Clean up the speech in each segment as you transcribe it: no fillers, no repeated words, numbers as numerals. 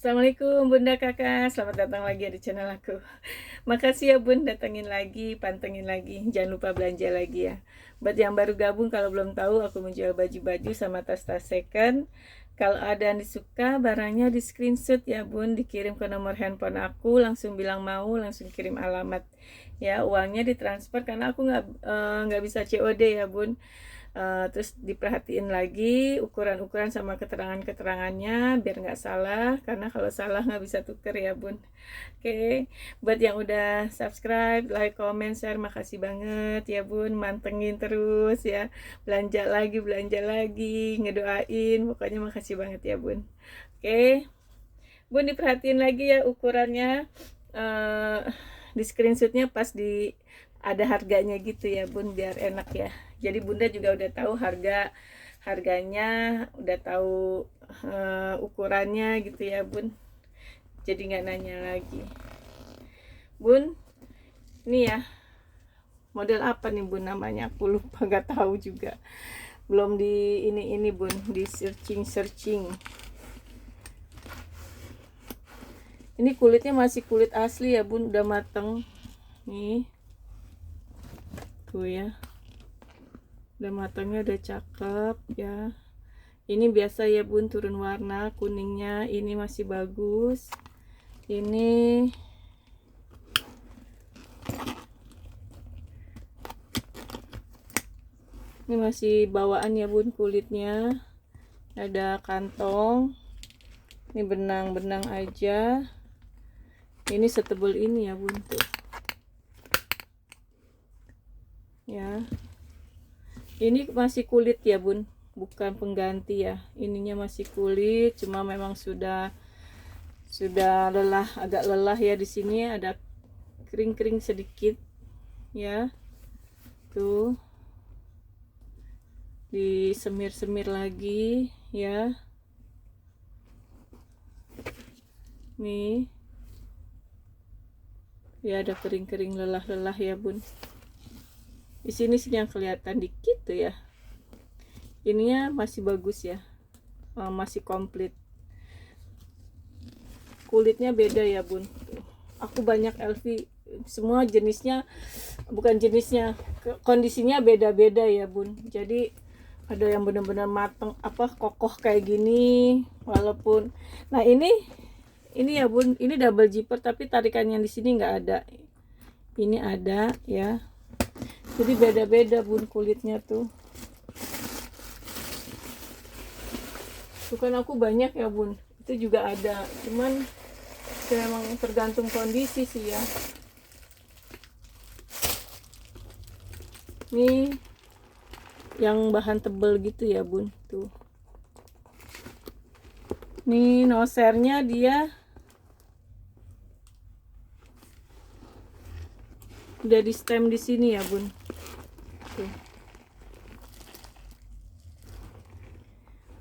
Assalamualaikum Bunda Kakak, selamat datang lagi di channel aku. Makasih ya Bun, datengin lagi, pantengin lagi, jangan lupa belanja lagi ya. Buat yang baru gabung, kalau belum tahu, aku menjual baju-baju sama tas-tas second. Kalau ada yang disuka, barangnya di screenshot ya Bun, dikirim ke nomor handphone aku, langsung bilang mau, langsung kirim alamat. Ya, uangnya ditransfer karena aku nggak bisa COD ya Bun. Terus diperhatiin lagi ukuran-ukuran sama keterangan-keterangannya biar nggak salah, karena kalau salah nggak bisa tuker ya Bun. Oke, buat yang udah subscribe, like, comment, share, makasih banget ya Bun, mantengin terus ya, belanja lagi, ngedoain, pokoknya makasih banget ya Bun. Oke Bun, diperhatiin lagi ya ukurannya, uh, di screenshotnya pas di ada harganya gitu ya Bun, biar enak ya. Jadi Bunda juga udah tahu harganya, udah tahu ukurannya gitu ya Bun, jadi nggak nanya lagi. Bun, ini ya model apa nih Bun namanya, aku lupa, nggak tahu juga, belum di ini Bun, di searching. Ini kulitnya masih kulit asli ya Bun, udah mateng nih tuh ya, udah matangnya, udah cakep ya. Ini biasa ya Bun, turun warna kuningnya, ini masih bagus. Ini masih bawaan ya Bun kulitnya, ada kantong. Ini benang-benang aja. Ini setebal ini ya Bun tuh ya. Ini masih kulit ya Bun, bukan pengganti ya. Ininya masih kulit, cuma memang sudah lelah, agak lelah ya. Di sini ada kering-kering sedikit ya. Tuh. Disemir-semir lagi ya. Nih. Ya ada kering-kering, lelah-lelah ya Bun. Di sini sih yang kelihatan dikit tuh ya. Ininya masih bagus ya. Masih komplit. Kulitnya beda ya Bun. Aku banyak LV, semua jenisnya, bukan jenisnya, kondisinya beda-beda ya Bun. Jadi ada yang benar-benar mateng, kokoh kayak gini, walaupun nah ini ya Bun, ini double zipper tapi tarikannya di sini nggak ada. Ini ada ya. Jadi beda-beda Bun kulitnya tuh. Bukan aku banyak ya Bun, itu juga ada, cuman memang tergantung kondisi sih ya. Nih yang bahan tebel gitu ya Bun tuh. Nih nosernya dia udah di stem di sini ya Bun tuh.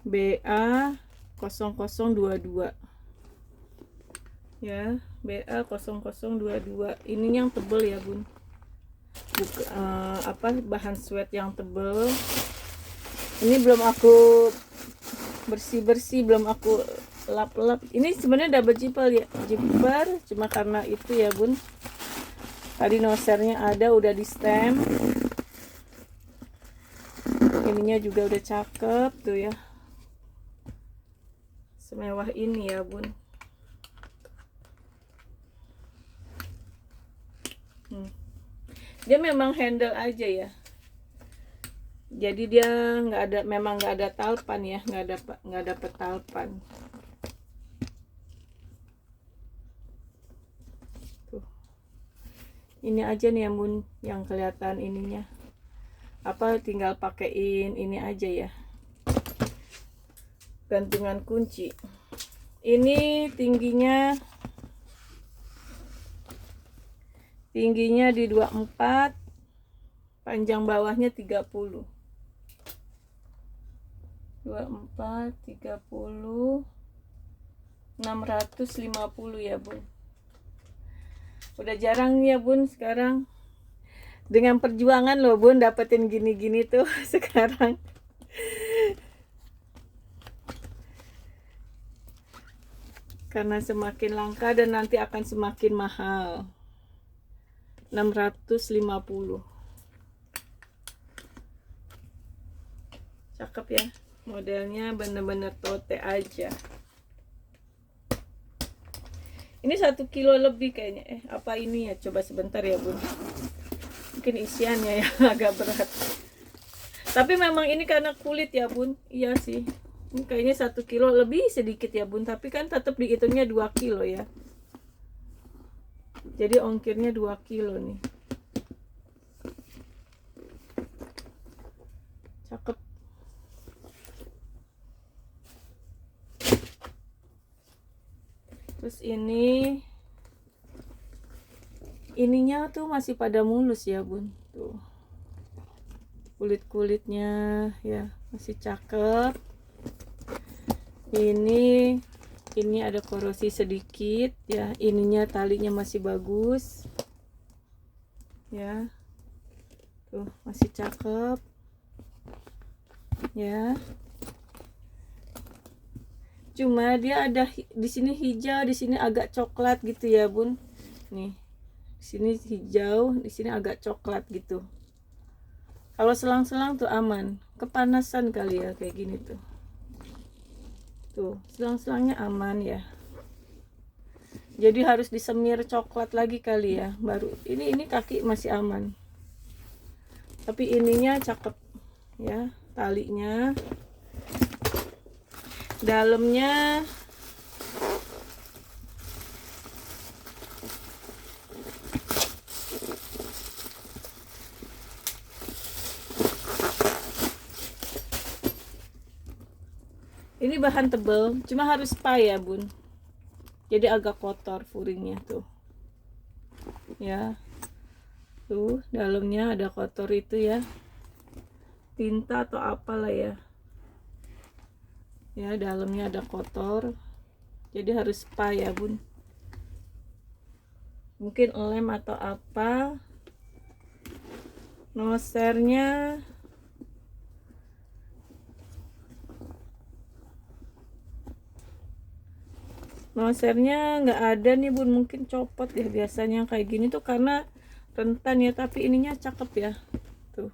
BA 0022 ya, BA 0022. Ini yang tebel ya Bun, bahan sweat yang tebel. Ini belum aku bersih, belum aku lap-lap. Ini sebenarnya double zipper ya, zipper, cuma karena itu ya Bun, tadi nosernya ada, udah di stem. Ininya juga udah cakep tuh ya, semewah ini ya Bun. Dia memang handle aja ya, jadi dia memang nggak ada talpan ya, nggak ada talpan tuh. Ini aja nih ya Bun yang kelihatan ininya, tinggal pakein ini aja ya, gantungan kunci. Ini tingginya di 24, panjang bawahnya 30. 24, 30, 650 ya Bun. Udah jarang ya Bun sekarang, dengan perjuangan loh Bun dapetin gini-gini tuh sekarang. karena semakin langka dan nanti akan semakin mahal. 650. Cakep ya, modelnya bener-bener tote aja. Ini 1 kilo lebih kayaknya. Apa ini ya, coba sebentar ya bun, mungkin isiannya yang agak berat. Tapi memang ini karena kulit ya bun. Iya sih, ini kayaknya 1 kilo lebih sedikit ya bun, tapi kan tetap dihitungnya 2 kilo ya, jadi ongkirnya 2 kilo nih. Cakep. Terus ininya tuh masih pada mulus ya bun, tuh kulit-kulitnya ya masih cakep. Ini ada korosi sedikit ya, ininya talinya masih bagus ya, tuh masih cakep ya. Cuma dia ada di sini hijau, di sini agak coklat gitu ya bun. Nih, di sini hijau, di sini agak coklat gitu. Kalau selang-selang tuh aman, kepanasan kali ya kayak gini tuh. Tuh, selang-selangnya aman ya. Jadi harus disemir coklat lagi kali ya, baru ini kaki masih aman. Tapi ininya cakep ya, talinya. Dalamnya ini bahan tebal, cuma harus spa ya bun, jadi agak kotor furingnya tuh ya. Tuh dalamnya ada kotor itu ya, tinta atau apalah ya. Ya dalamnya ada kotor, jadi harus spa ya bun, mungkin lem atau apa. Nosernya nggak ada nih bun, mungkin copot ya. Biasanya kayak gini tuh karena rentan ya, tapi ininya cakep ya tuh.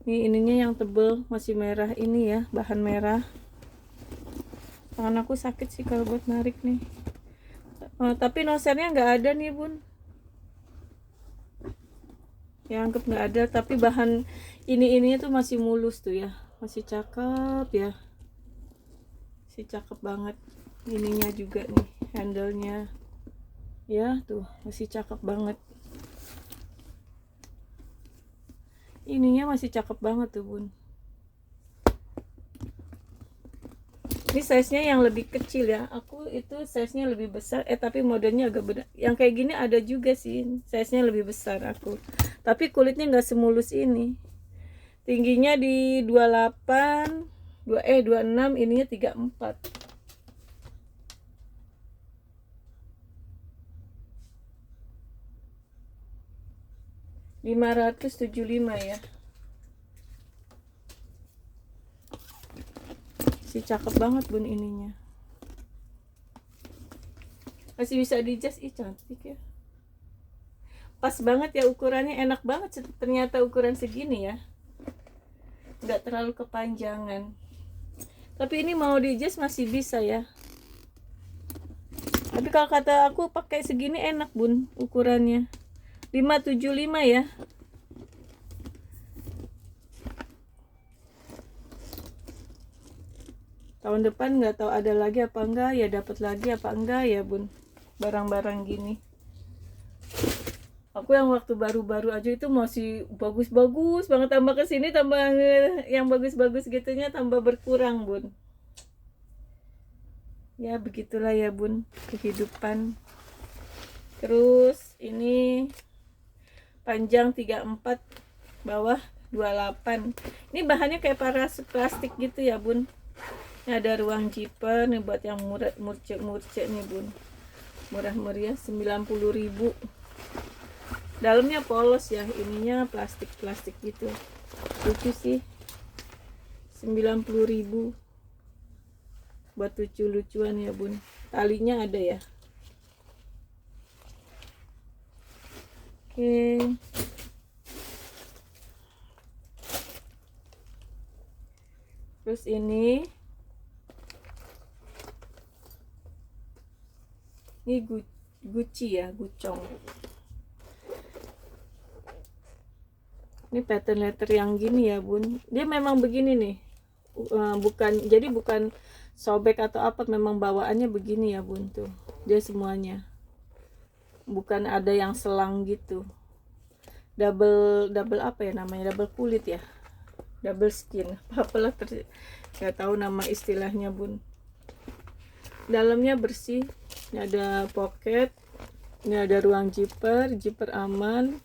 Ininya yang tebel, masih merah ini ya, bahan merah. Tangan aku sakit sih kalau buat narik nih. Tapi nosernya nggak ada nih bun, ya anggap nggak ada. Tapi bahan ininya tuh masih mulus tuh ya, masih cakep ya, masih cakep banget. Ininya juga nih, handle-nya ya tuh masih cakep banget. Ininya masih cakep banget tuh bun. Ini size nya yang lebih kecil ya, aku itu size nya lebih besar, tapi modelnya agak beda. Yang kayak gini ada juga sih, size nya lebih besar aku, tapi kulitnya nggak semulus ini. Tingginya di 28 26, ininya 34. $575 ya. Si cakep banget bun ininya. Masih bisa dijas, cantik ya. Pas banget ya ukurannya, enak banget ternyata ukuran segini ya. Nggak terlalu kepanjangan. Tapi ini mau dijas masih bisa ya. Tapi kalau kata aku pakai segini enak bun ukurannya. 575 ya. Tahun depan nggak tahu ada lagi apa enggak ya, dapat lagi apa enggak ya bun, barang-barang gini. Aku yang waktu baru-baru aja itu masih bagus-bagus banget, tambah kesini tambah yang bagus-bagus gitunya tambah berkurang bun. Ya begitulah ya bun, kehidupan. Terus ini panjang 34, bawah 28. Ini bahannya kayak plastik gitu ya bun. Ini ada ruang zipper nih buat yang murce nih bun, murah meriah 90.000. Dalamnya polos ya, ininya plastik gitu, lucu sih. 90.000 buat lucu-lucuan ya bun. Talinya ada ya. Oke. Terus ini Gucci ya, gucong. Ini pattern letter yang gini ya bun. Dia memang begini nih. Bukan sobek atau apa, memang bawaannya begini ya bun, tuh dia semuanya, bukan ada yang selang gitu. Double apa ya namanya, double kulit ya, double skin, apalah nggak tahu nama istilahnya bun. Dalamnya bersih, ini ada pocket, ini ada ruang zipper aman.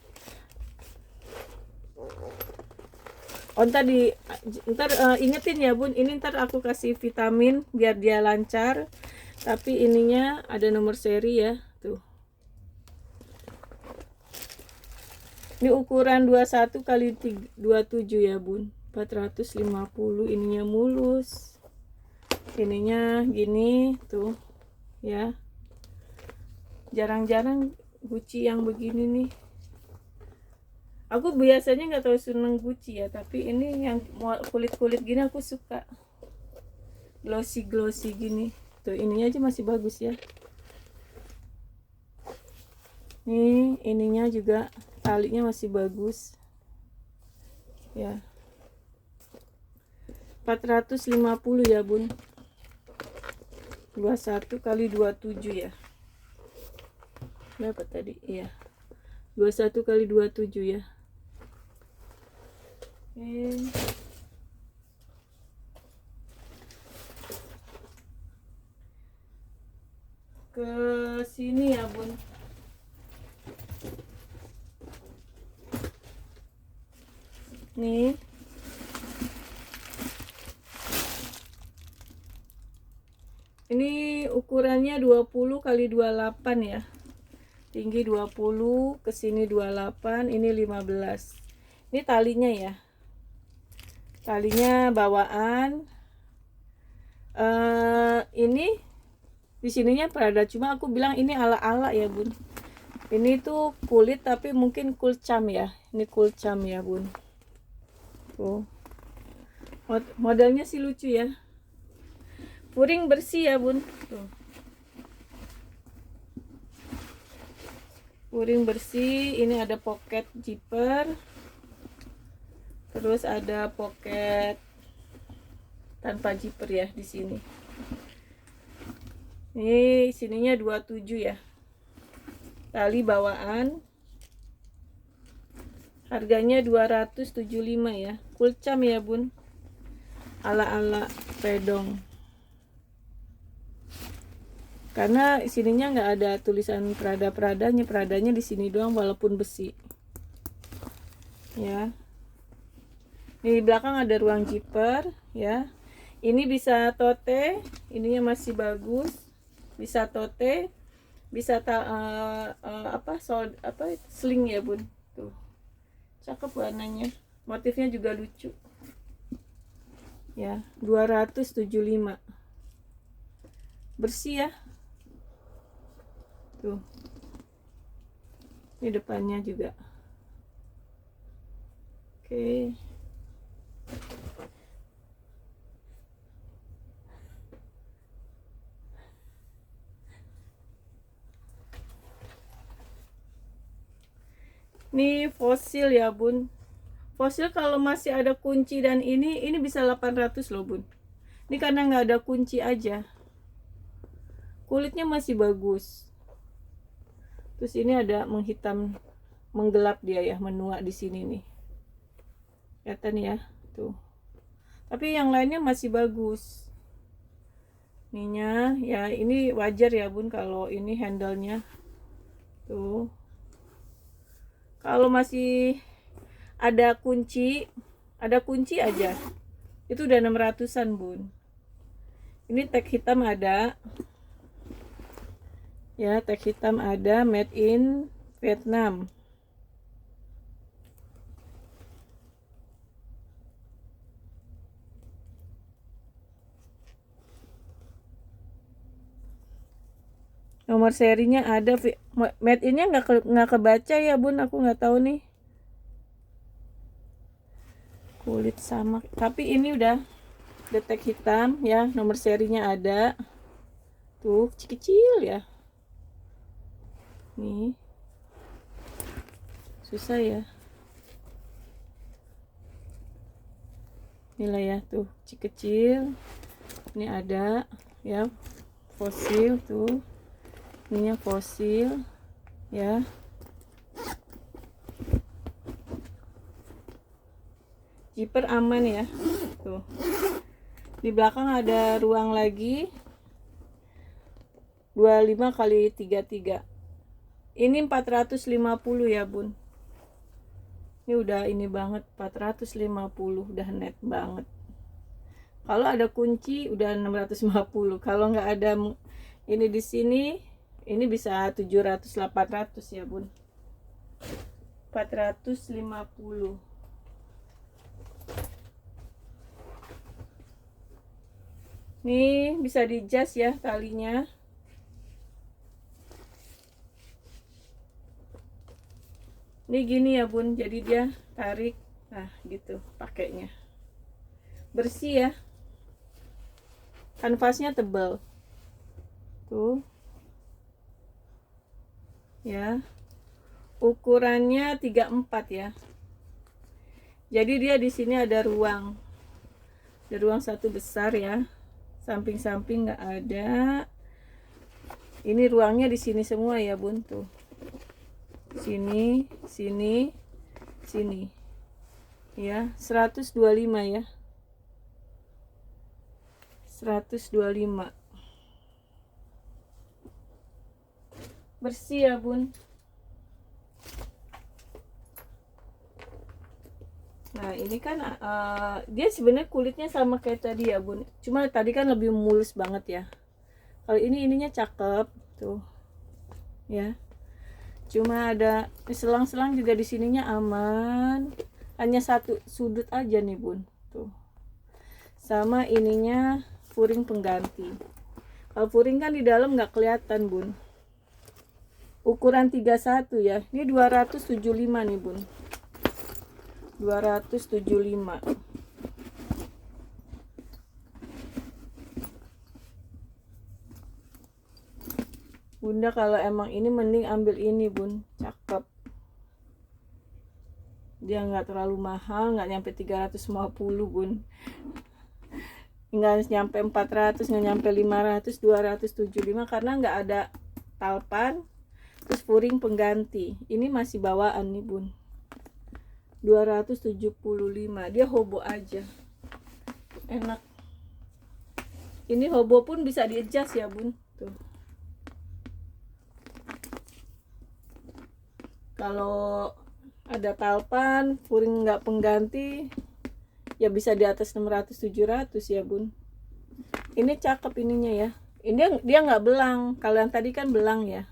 Oh, ntar ingetin ya bun, ini ntar aku kasih vitamin biar dia lancar. Tapi ininya ada nomor seri ya, tuh. Ini ukuran 21 kali 27 ya bun, 450. Ininya mulus, ininya gini tuh ya. Jarang-jarang Gucci yang begini nih. Aku biasanya nggak terlalu seneng Gucci ya, tapi ini yang kulit-kulit gini aku suka, glossy gini. Tuh ininya aja masih bagus ya. Nih ininya juga talinya masih bagus ya. 450 ya bun, 21 kali 27 ya. Berapa tadi? Iya, 21 kali 27 ya. Ke sini ya bun. Nih ini ukurannya 20 kali 28 ya, tinggi 20, kesini 28, ini 15. Ini talinya ya, talinya bawaan. Ini di sininya Prada, cuma aku bilang ini ala-ala ya bun. Ini tuh kulit tapi mungkin kulcam ya, ini kulcam ya bun. Tuh modelnya sih lucu ya, puring bersih ya bun. Tuh puring bersih. Ini ada pocket zipper, terus ada pocket tanpa zipper ya di sini. Ini sininya 27 ya, tali bawaan. Harganya 275 ya, kulcam ya bun, ala-ala pedong. Karena sininya nggak ada tulisan Pradanya di sini doang walaupun besi ya. Di belakang ada ruang zipper ya. Ini bisa tote, ininya masih bagus, bisa tote, bisa sling ya bun. Tuh cakep warnanya, motifnya juga lucu ya. 275, bersih ya. Tuh ini depannya juga. Oke. Ini fosil ya bun. Fosil kalau masih ada kunci dan ini bisa 800 loh bun. Ini karena nggak ada kunci aja. Kulitnya masih bagus. Terus ini ada menghitam, menggelap dia ya, menua di sini nih. Kelihatan ya, tuh. Tapi yang lainnya masih bagus. Ininya ya, ini wajar ya bun kalau ini handle-nya. Tuh. Kalau masih ada kunci aja, itu udah 600-an bun. Ini tag hitam ada ya, tag hitam ada, made in Vietnam. Nomor serinya ada, made innya nggak kebaca ya bun, aku nggak tahu nih. Kulit sama, tapi ini udah detek hitam ya, nomor serinya ada. Tuh kecil ya, nih susah ya. Inilah ya, tuh kecil. Ini ada ya, fosil tuh. Ininya fosil ya. Zipper aman ya. Tuh. Di belakang ada ruang lagi. 25 kali 33. Ini 450 ya, Bun. Ini udah ini banget, 450, udah net banget. Kalau ada kunci udah 650. Kalau nggak ada ini di sini, ini bisa 700 800 ya, Bun. 450. Nih bisa di-adjust ya talinya. Ini gini ya, Bun. Jadi dia tarik, nah gitu pakainya. Bersih ya. Kanvasnya tebal. Tuh. Ya. Ukurannya 34 ya. Jadi dia di sini ada ruang. Ada ruang satu besar ya. Samping-samping nggak ada. Ini ruangnya di sini semua ya, Bun. Tuh. Sini, sini, sini. Ya, 125 ya. 125. Bersih ya, Bun. Nah, ini kan dia sebenarnya kulitnya sama kayak tadi ya, Bun. Cuma tadi kan lebih mulus banget ya. Kalau ini ininya cakep tuh. Ya. Cuma ada selang-selang juga di sininya aman. Hanya satu sudut aja nih, Bun. Tuh. Sama ininya puring pengganti. Kalau puring kan di dalam nggak kelihatan, Bun. Ukuran 31 ya. Ini 275 nih, Bun. 275. Bunda kalau emang ini mending ambil ini, Bun. Cakep. Dia nggak terlalu mahal, nggak nyampe 350, Bun. Nggak nyampe 400, nggak nyampe 500, 275 karena nggak ada talpan. Terus puring pengganti. Ini masih bawaan nih, Bun. 275. Dia hobo aja. Enak. Ini hobo pun bisa di-adjust ya, Bun. Tuh. Kalau ada talpan, puring nggak pengganti, ya bisa di atas 600 700 ya, Bun. Ini cakep ininya ya. Ini dia nggak belang. Kalau yang tadi kan belang ya.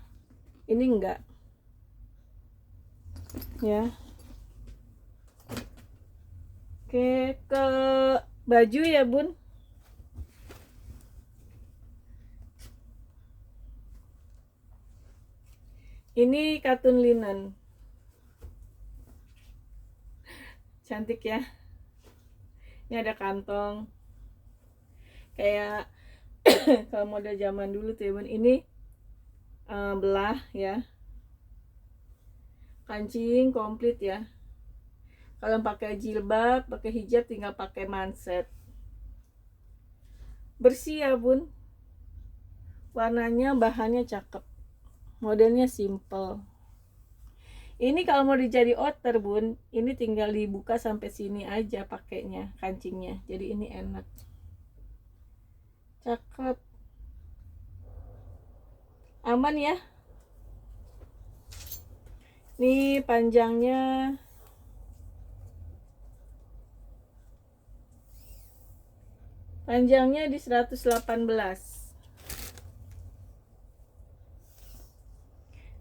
Ini enggak. Ya. Oke, ke baju ya, Bun. Ini katun linen. Cantik ya. Ini ada kantong. Kayak kalau model zaman dulu tuh ya, Bun. Ini belah ya. Kancing komplit ya. Kalau pakai jilbab, pakai hijab tinggal pakai manset. Bersih ya, Bun. Warnanya, bahannya cakep. Modelnya simple. Ini kalau mau dijadi outer, Bun, ini tinggal dibuka sampai sini aja pakainya, kancingnya. Jadi ini enak. Cakep. Aman ya. Nih panjangnya di 118.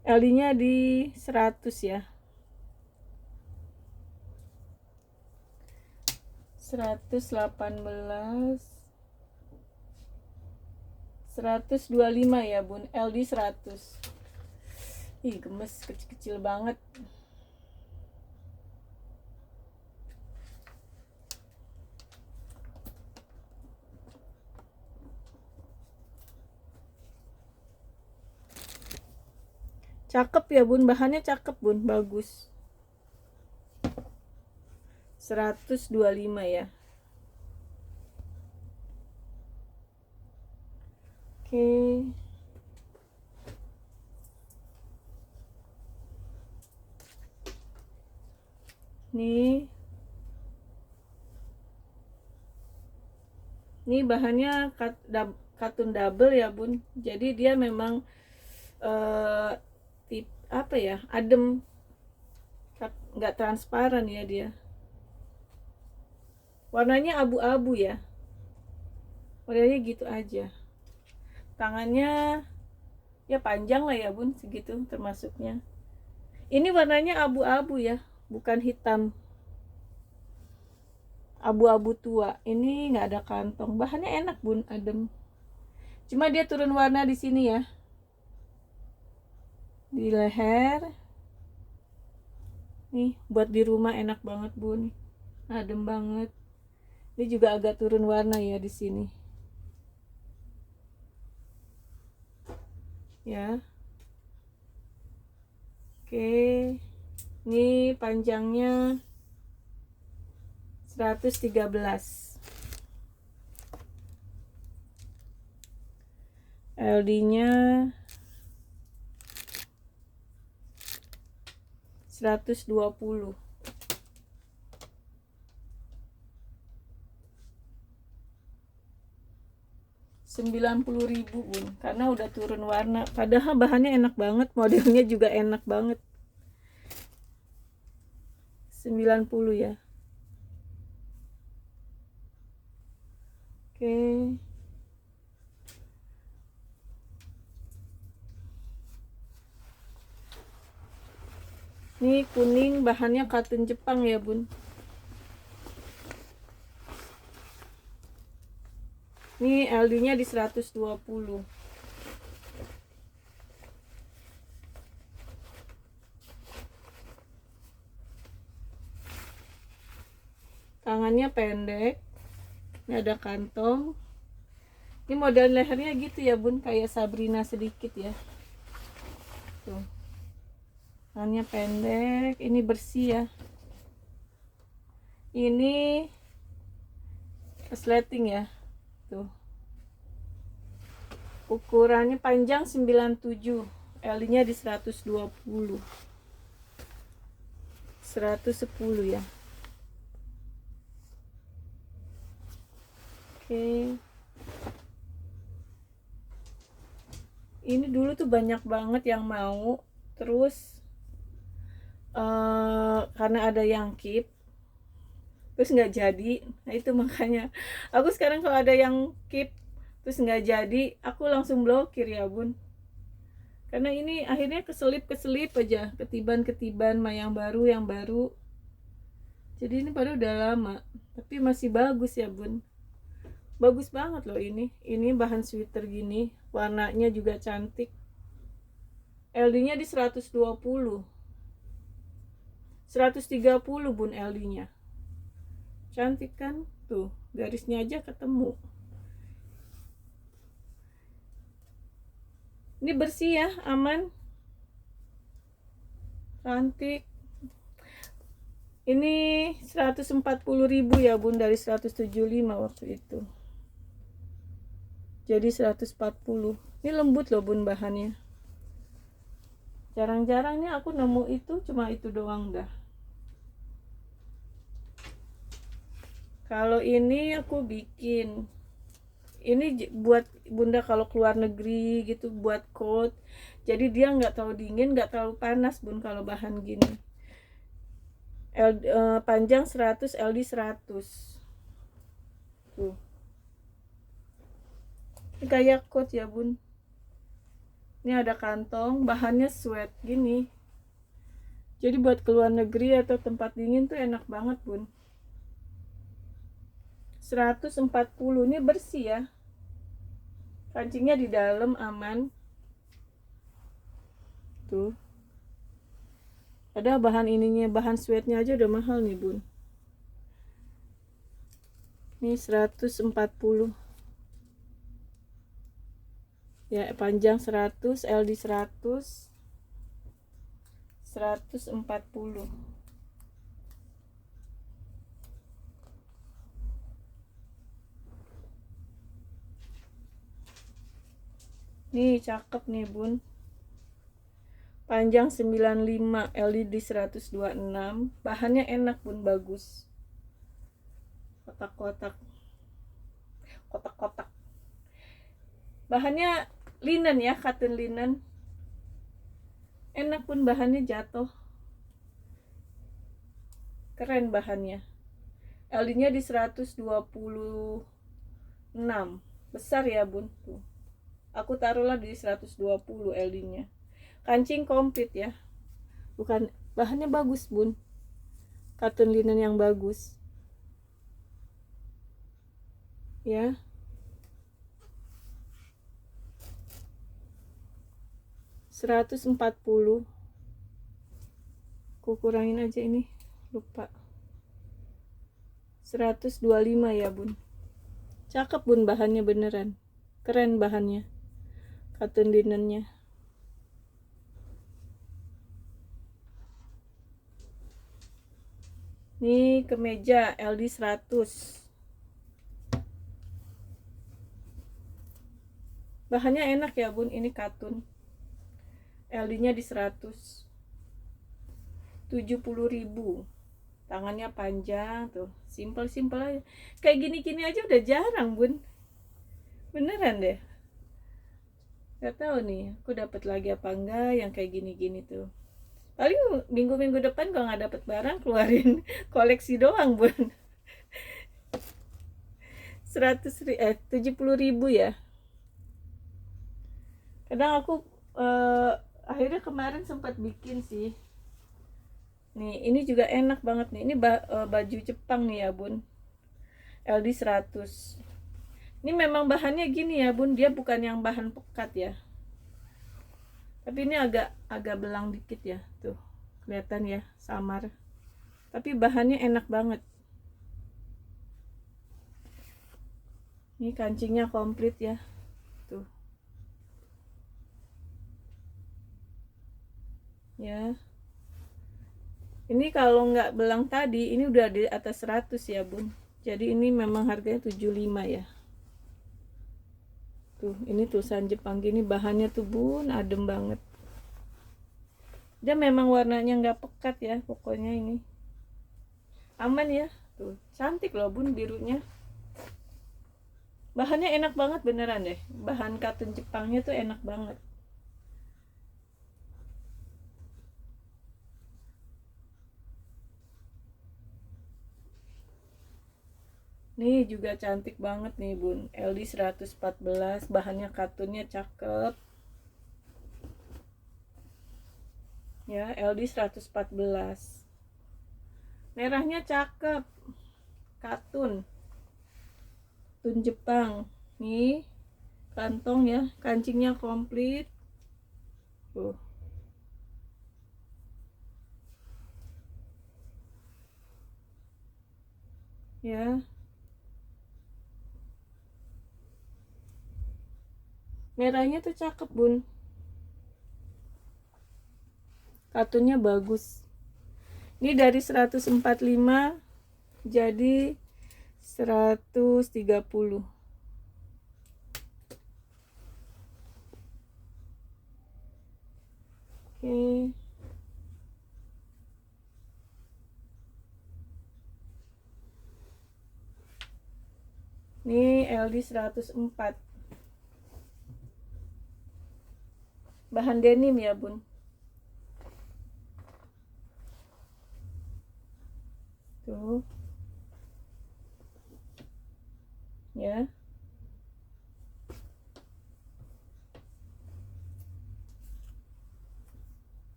LD-nya di 100 ya. 118 125 ya bun, LD 100. Ih gemes, kecil-kecil banget. Cakep ya bun, bahannya cakep bun, bagus. 125 ya. Oke. Nih. Ini bahannya katun double ya bun. Jadi dia memang apa ya, adem, nggak transparan ya dia. Warnanya abu-abu ya. Warnanya gitu aja. Tangannya ya panjang lah ya bun, segitu termasuknya. Ini warnanya abu-abu ya, bukan hitam. Abu-abu tua. Ini nggak ada kantong. Bahannya enak bun, adem. Cuma dia turun warna di sini ya, di leher. Nih buat di rumah enak banget bun, adem banget. Ini juga agak turun warna ya di sini ya. Oke, ini panjangnya 113, LD-nya 120. Rp90.000 bun, karena udah turun warna. Padahal bahannya enak banget, modelnya juga enak banget. 90 ya. Oke. Ini kuning, bahannya katun Jepang ya bun. Ini LD-nya di 120. Tangannya pendek. Ini ada kantong. Ini model lehernya gitu ya bun, kayak Sabrina sedikit ya. Tuh. Tangannya pendek, ini bersih ya. Ini resleting ya. Tuh. Ukurannya panjang 97, L-nya di 120. 110 ya. Oke. Ini dulu tuh banyak banget yang mau, terus karena ada yang keep, terus nggak jadi. Nah itu makanya aku sekarang kalau ada yang keep terus nggak jadi, aku langsung blokir ya bun. Karena ini akhirnya keselip aja, ketiban mah yang baru. Jadi ini baru udah lama, tapi masih bagus ya bun. Bagus banget loh ini. Ini bahan sweater gini, warnanya juga cantik. LD-nya di 120. 130 bun LD-nya. Cantik kan? Tuh, garisnya aja ketemu. Ini bersih ya, aman. Cantik. Ini 140.000 ya bun, dari 175 waktu itu. Jadi 140. Ini lembut loh bun bahannya. Jarang-jarang nih aku nemu itu, cuma itu doang dah. Kalau ini aku bikin, ini buat bunda kalau keluar negeri gitu, buat coat. Jadi dia nggak terlalu dingin, nggak terlalu panas bun kalau bahan gini. Panjang 100, LD 100. Tuh. Ini kayak coat ya bun. Ini ada kantong, bahannya sweat gini. Jadi buat keluar negeri atau tempat dingin tuh enak banget bun. 140, ini bersih ya. Kancingnya di dalam aman. Tuh. Ada bahan ininya, bahan sweatnya aja udah mahal nih bun. Ini 140. Ya, panjang 100, LD 100, 140. Nih cakep nih bun. Panjang 95, LED 126. Bahannya enak bun, bagus. Kotak-kotak. Kotak-kotak. Bahannya linen ya, cotton linen. Enak pun bahannya, jatuh. Keren bahannya. LD-nya di 126. Besar ya bun. Tuh. Aku taruhlah di 120 LD-nya. Kancing komplit ya. Bukan, bahannya bagus bun. Cotton linen yang bagus. Ya. $140. Aku kurangin aja ini, lupa. 125 ya bun. Cakep bun, bahannya beneran. Keren bahannya. Cotton linennya. Nih kemeja LD 100. Bahannya enak ya bun, ini katun. LD-nya di 100. 70.000. Tangannya panjang tuh, simple-simple aja. Kayak gini-gini aja udah jarang bun. Beneran deh. Gak tahu nih, aku dapat lagi apa enggak yang kayak gini-gini tuh. Paling minggu-minggu depan kalau nggak dapat barang, keluarin koleksi doang bun. 70.000 ya. Kadang aku akhirnya kemarin sempat bikin sih. Nih ini juga enak banget nih. Ini baju Jepang nih ya bun. LD 100. Ini memang bahannya gini ya bun, dia bukan yang bahan pekat ya. Tapi ini agak belang dikit ya, tuh kelihatan ya, samar. Tapi bahannya enak banget. Ini kancingnya komplit ya, tuh. Ya. Ini kalau nggak belang tadi, ini udah di atas 100 ya bun. Jadi ini memang harganya 75 ya. Tuh, ini tulisan Jepang gini, bahannya tuh bun, adem banget. Dia memang warnanya nggak pekat ya, pokoknya ini aman ya. Tuh, cantik loh bun birunya. Bahannya enak banget beneran deh. Bahan katun Jepangnya tuh enak banget. Nih juga cantik banget nih bun, LD 114. Bahannya katunnya cakep ya, LD 114. Merahnya cakep, katun Jepang. Nih kantong ya, kancingnya komplit tuh ya. Merahnya tuh cakep bun, katunnya bagus. Ini dari 145 jadi 130. Oke. Ini LD 104. Bahan denim ya bun. Tuh. Ya.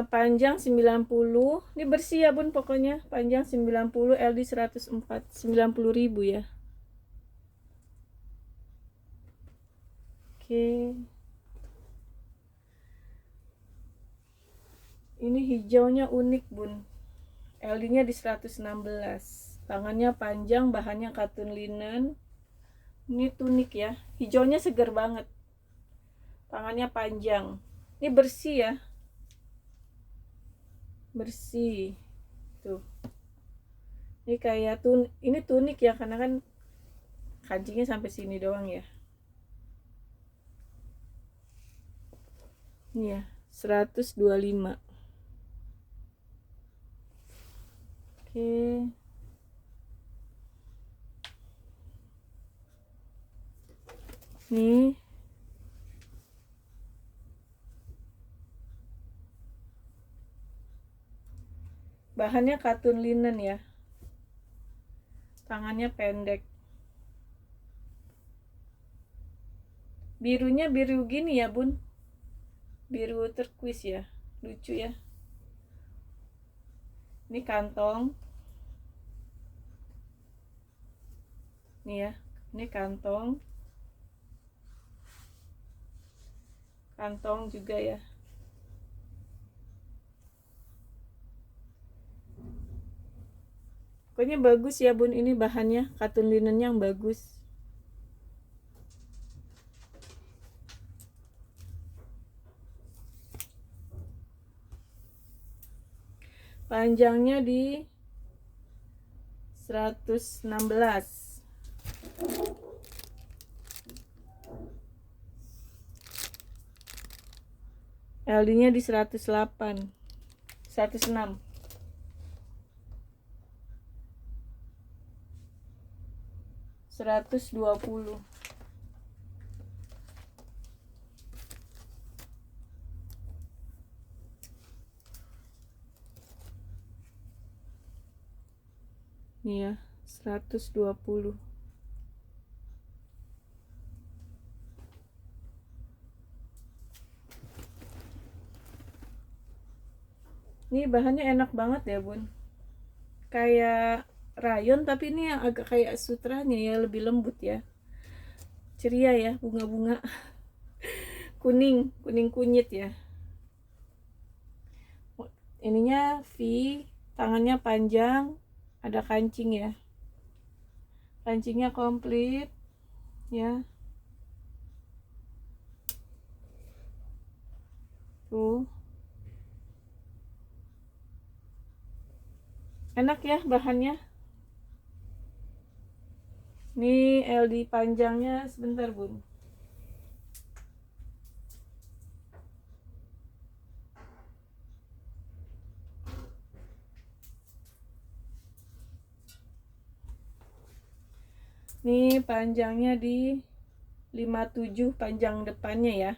Panjang 90. Ini bersih ya bun pokoknya. Panjang 90, LD 104. 90.000 ya. Oke, ini hijaunya unik bun, LD nya di 116, tangannya panjang, bahannya katun linen. Ini tunik ya, hijaunya seger banget, tangannya panjang. Ini bersih ya, bersih tuh. Ini kayak ini tunik ya, karena kan kancingnya sampai sini doang ya. Ini ya 125. Oke, nih bahannya katun linen ya, tangannya pendek, birunya biru gini ya bun, biru turquoise ya, lucu ya. Ini kantong, nih ya, ini kantong juga ya. Pokoknya bagus ya bun, ini bahannya katun linennya yang bagus. Panjangnya di 116, LD nya di 108, 106, 120. Nih ya, 120. Ini bahannya enak banget ya bun, kayak rayon tapi ini yang agak kayak sutranya ya, lebih lembut ya, ceria ya, bunga-bunga kuning kunyit ya. Ininya V, tangannya panjang, ada kancing ya, kancingnya komplit ya, tuh enak ya bahannya. Ini LD panjangnya sebentar bun, ini panjangnya di 57, panjang depannya ya,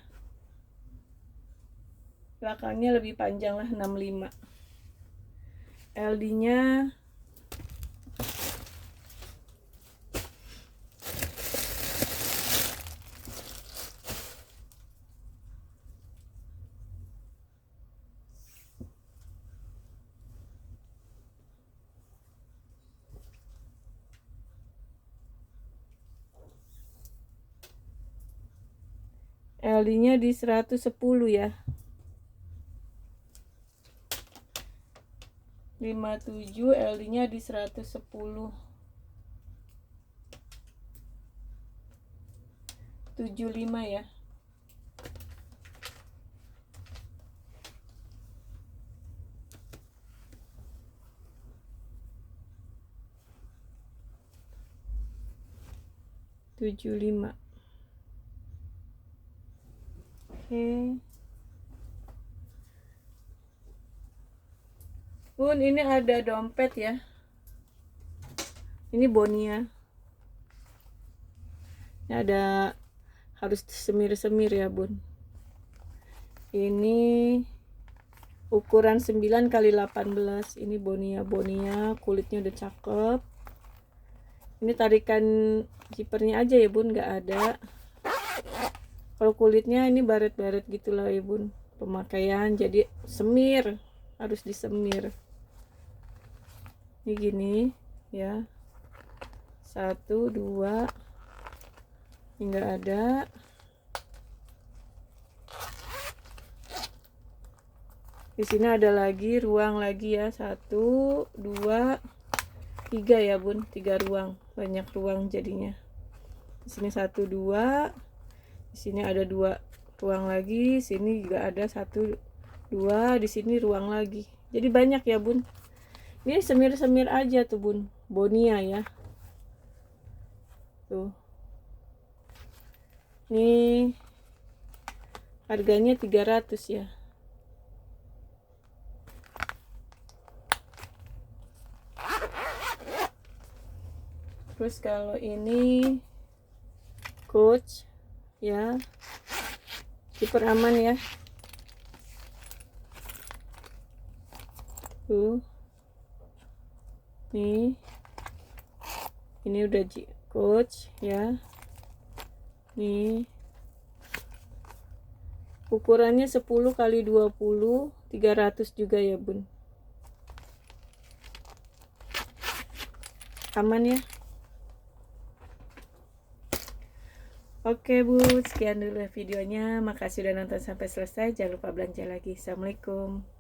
belakangnya lebih panjang lah, 65. LD nya di 110 ya, 57, LD nya di 110, 75 ya. Tujuh lima. Oke. Bun, ini ada dompet ya. Ini Bonia. Ini ada, harus semir-semir ya bun. Ini ukuran 9 kali 18. Ini Bonia, kulitnya udah cakep. Ini tarikan zippernya aja ya bun, nggak ada. Kalau kulitnya ini baret-baret gitulah ya bun, pemakaian, jadi semir, harus disemir. Ini gini ya, 1 2, ini nggak ada. Di sini ada lagi ruang lagi ya, 1 2 3 ya bun, 3 ruang, banyak ruang jadinya. Di sini 1 2, di sini ada 2 ruang lagi, sini juga ada 1 2, di sini ruang lagi. Jadi banyak ya bun. Ini semir-semir aja tuh bun, bonia ya. Tuh. Ini harganya 300 ya. Terus kalau ini Coach ya, kiper aman ya. Tuh. Nih. Ini udah Coach ya. Nih. Ukurannya 10 kali 20, 300 juga ya bun. Aman ya. Oke bu, sekian dulu videonya. Makasih udah nonton sampai selesai. Jangan lupa belanja lagi. Assalamualaikum.